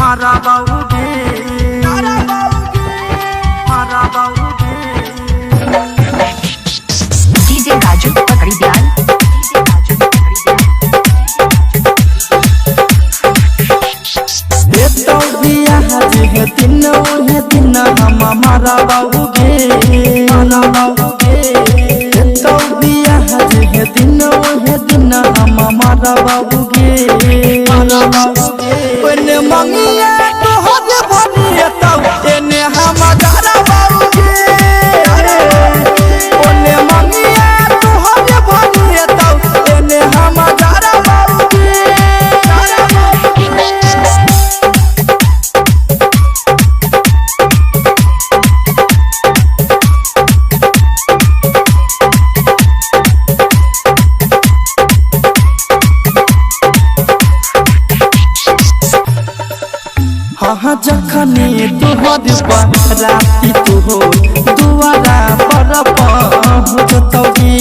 मारा बाऊगे मारा बाऊगे डीजे राजू पकड़ी दयाल तो बिया है दिन हम मारा बाऊगे मारा बाऊगे तो बिया है दिन हम मारा बाऊगे मारा बाऊगे ओने मंगिया तो हद भरिया तब एने हम मारा बाऊगे ओने मंगिया तो हद भरिया तब एने हम मारा बाऊगे हाँ जखनी तुहर राती तू हो दुआरा पर पहुँचतौगी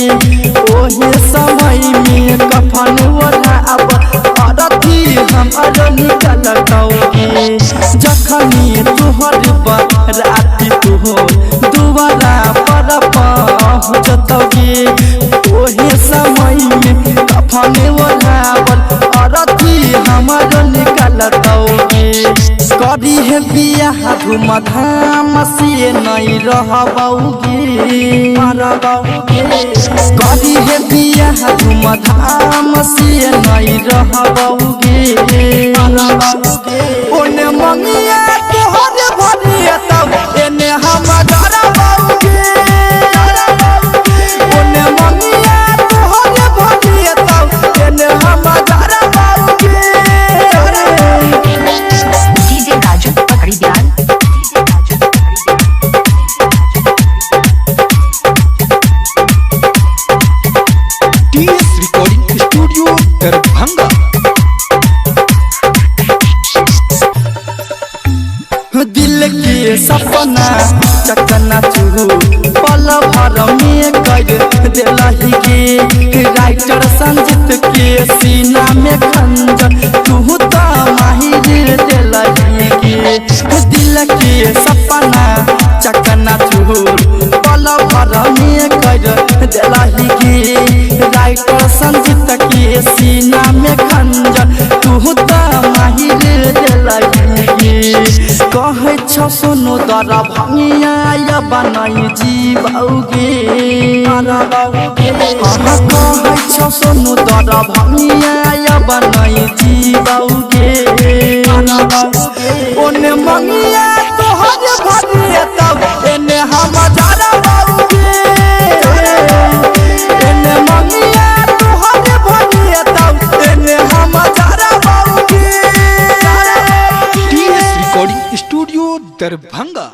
ओहे समय में कफन ओढ़ाब अरथी हम निकलतौगी जखनी तुहर राती तू हो दुआरा पर पहुँचतौगी ओहे समय में कफन ओढ़ाब अरथी हम निकलतौगी करी है बियाह धूमधाम से नहीं रहबौगे करी है बियाह धूमधाम से नहीं रहबौगे ओने मंगिया तोहर भरिया तब एने हम डरबौगे ओने मंगिया तोहर भरिया तब एने हम डरबौगे Raju Pakri Dayal TS recording studio Darbhanga. दिल के सपना चकना चूरू पल भर में कर दिलही गे राइटर संजीत के सीना में खंजर तू तो माहिर दिलही गे दिल के सपना चकना चूरू पल भर में कर दिलही गे राइटर संजीत के सीना में खंजर तू तो माहिर दिलही गे कहे छ सुनो दर भंगिया बनाई जीवौगे कहे छ सुनो दर भंगिया बनाई जीवौगे ओने मंगिया तोहर भरिया तब एने हम डरबौगे एने मंगिया तोहर भरिया तब एने हम डरबौगे टीएस रिकॉर्डिंग स्टूडियो दरभंगा।